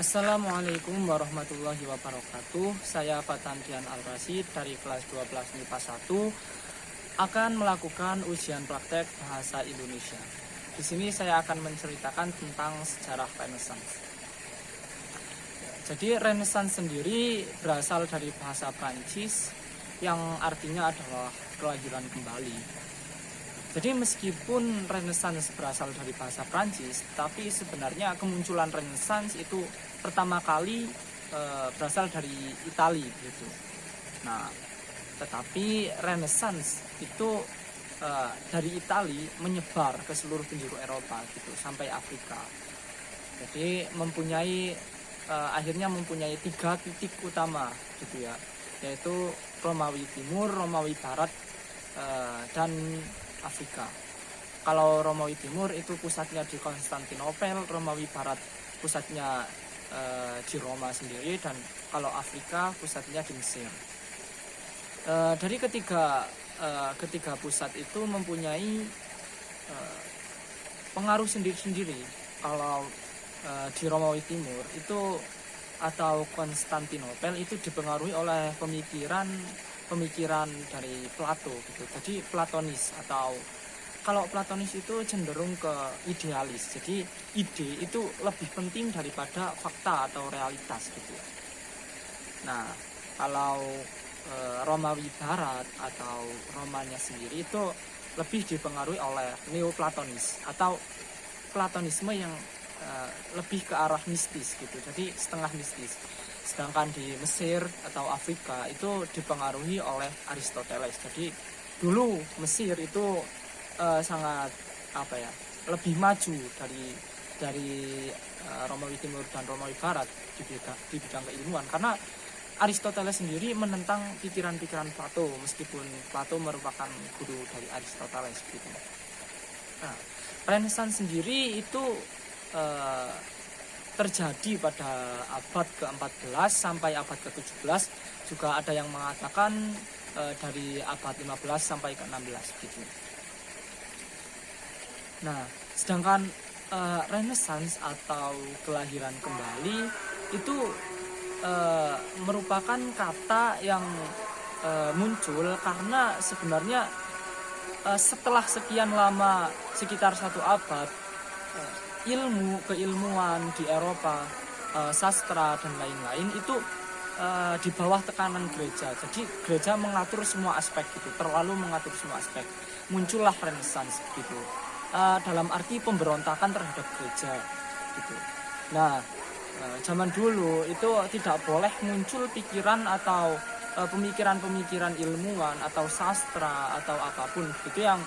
Assalamualaikum warahmatullahi wabarakatuh. Saya Fatandian Al-Rasyid dari kelas 12 MIPA 1 akan melakukan ujian praktek bahasa Indonesia. Di sini saya akan menceritakan tentang sejarah Renaissance. Jadi Renaissance sendiri berasal dari bahasa Prancis yang artinya adalah kelahiran kembali. Jadi meskipun Renaissance berasal dari bahasa Prancis, tapi sebenarnya kemunculan Renaissance itu pertama kali berasal dari Italia gitu. Nah, tetapi Renaissance itu dari Italia menyebar ke seluruh penjuru Eropa gitu sampai Afrika. Jadi akhirnya mempunyai 3 titik utama gitu ya, yaitu Romawi Timur, Romawi Barat, dan Afrika. Kalau Romawi Timur itu pusatnya di Konstantinopel, Romawi Barat pusatnya di Roma sendiri, dan kalau Afrika pusatnya di Mesir. Dari ketiga pusat itu mempunyai pengaruh sendiri-sendiri. Kalau di Romawi Timur itu atau Konstantinopel itu dipengaruhi oleh pemikiran dari Plato gitu. Jadi Platonis, atau kalau Platonis itu cenderung ke idealis. Jadi ide itu lebih penting daripada fakta atau realitas gitu. Nah, kalau Romawi Barat atau Romanya sendiri itu lebih dipengaruhi oleh Neoplatonis atau Platonisme yang lebih ke arah mistis gitu. Jadi setengah mistis. Sedangkan di Mesir atau Afrika itu dipengaruhi oleh Aristoteles. Jadi dulu Mesir itu sangat lebih maju dari Romawi Timur dan Romawi Barat di bidang keilmuan, karena Aristoteles sendiri menentang pikiran-pikiran Plato, meskipun Plato merupakan guru dari Aristoteles gitu. Nah, Renaissance sendiri itu terjadi pada abad ke-14 sampai abad ke-17. Juga ada yang mengatakan dari abad 15 sampai ke-16 gitu. Nah, sedangkan Renaissance atau kelahiran kembali itu merupakan kata yang muncul karena sebenarnya setelah sekian lama, sekitar 1 abad, keilmuan di Eropa, sastra dan lain-lain itu di bawah tekanan gereja. Jadi gereja mengatur semua aspek gitu, terlalu mengatur semua aspek. Muncullah Renaissance gitu, dalam arti pemberontakan terhadap gereja gitu. Nah, zaman dulu itu tidak boleh muncul pikiran atau pemikiran-pemikiran ilmuwan atau sastra atau apapun gitu yang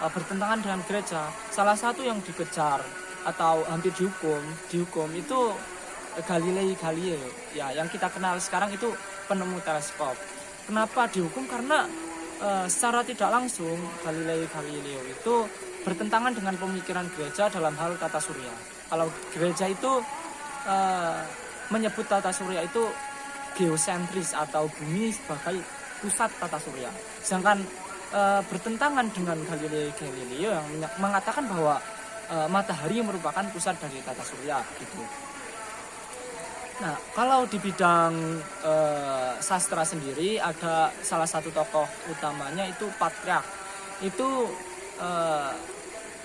bertentangan dengan gereja. Salah satu yang dikejar atau hampir dihukum itu Galileo ya, yang kita kenal sekarang itu penemu teleskop. Kenapa dihukum? Karena secara tidak langsung Galileo itu bertentangan dengan pemikiran gereja dalam hal tata surya. Kalau gereja itu menyebut tata surya itu geosentris atau bumi sebagai pusat tata surya, sedangkan bertentangan dengan Galileo yang mengatakan bahwa matahari merupakan pusat dari tata surya gitu. Nah, kalau di bidang sastra sendiri ada salah satu tokoh utamanya itu Patriark. Itu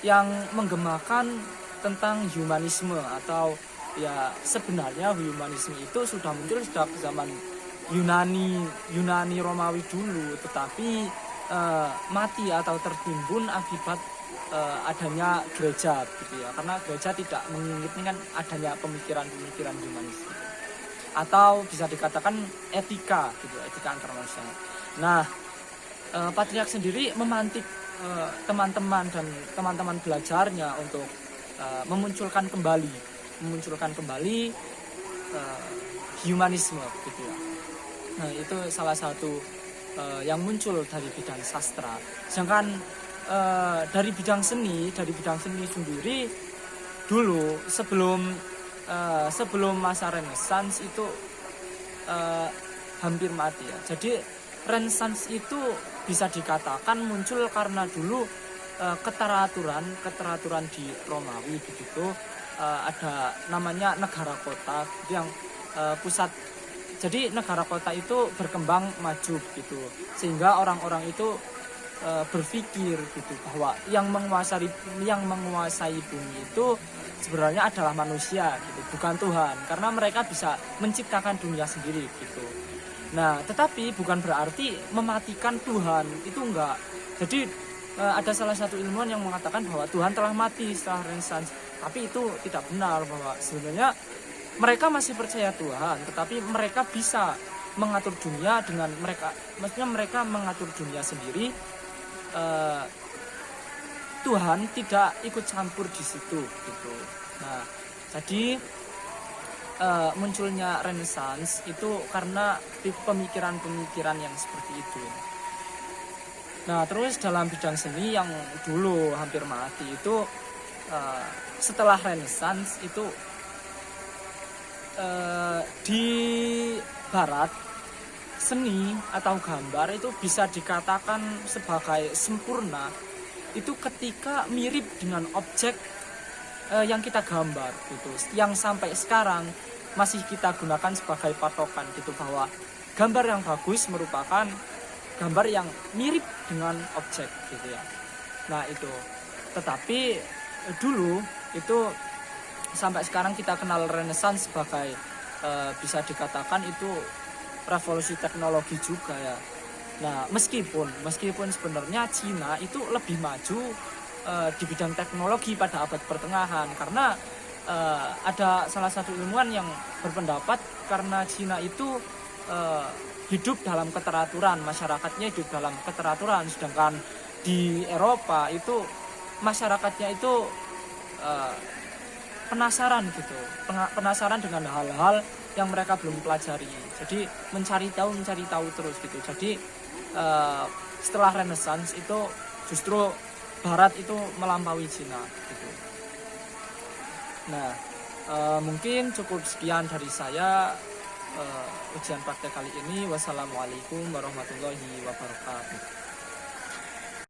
yang menggemakan tentang humanisme, atau ya sebenarnya humanisme itu sudah muncul sejak zaman Yunani Romawi dulu, tetapi mati atau tertimbun akibat adanya gereja gitu ya, karena gereja tidak menginginkan adanya pemikiran humanis gitu. Atau bisa dikatakan etika gitu, etika internasional. Nah, Patriark sendiri memantik teman-teman dan teman-teman belajarnya untuk memunculkan kembali humanisme gitu ya. Nah, itu salah satu yang muncul dari bidang sastra. Sedangkan dari bidang seni sendiri dulu sebelum masa Renaissance itu hampir mati ya. Jadi Renaissance itu bisa dikatakan muncul karena dulu keteraturan di Romawi begitu, ada namanya negara kota yang pusat. Jadi negara kota itu berkembang maju gitu, sehingga orang-orang itu berpikir gitu bahwa yang menguasai bumi itu sebenarnya adalah manusia gitu, bukan Tuhan, karena mereka bisa menciptakan dunia sendiri gitu. Nah, tetapi bukan berarti mematikan Tuhan, itu enggak. Jadi ada salah satu ilmuwan yang mengatakan bahwa Tuhan telah mati setelah Renaissance, tapi itu tidak benar, bahwa sebenarnya mereka masih percaya Tuhan, tetapi mereka bisa mengatur dunia dengan maksudnya mereka mengatur dunia sendiri. Tuhan tidak ikut campur di situ gitu. Nah, jadi munculnya Renaissance itu karena pemikiran-pemikiran yang seperti itu. Nah, terus dalam bidang seni yang dulu hampir mati itu setelah Renaissance itu di Barat seni atau gambar itu bisa dikatakan sebagai sempurna itu ketika mirip dengan objek yang kita gambar gitu, yang sampai sekarang masih kita gunakan sebagai patokan gitu, bahwa gambar yang bagus merupakan gambar yang mirip dengan objek gitu ya. Nah itu, tetapi dulu itu sampai sekarang kita kenal Renaissance sebagai bisa dikatakan itu revolusi teknologi juga ya. Nah, meskipun sebenarnya Cina itu lebih maju di bidang teknologi pada abad pertengahan, karena ada salah satu ilmuwan yang berpendapat karena Cina itu hidup dalam keteraturan, masyarakatnya hidup dalam keteraturan, sedangkan di Eropa itu masyarakatnya itu penasaran gitu, penasaran dengan hal-hal yang mereka belum pelajari. Jadi mencari tahu terus gitu. Jadi setelah Renaissance itu justru Barat itu melampaui Cina gitu. Nah, mungkin cukup sekian dari saya ujian praktek kali ini. Wassalamualaikum warahmatullahi wabarakatuh.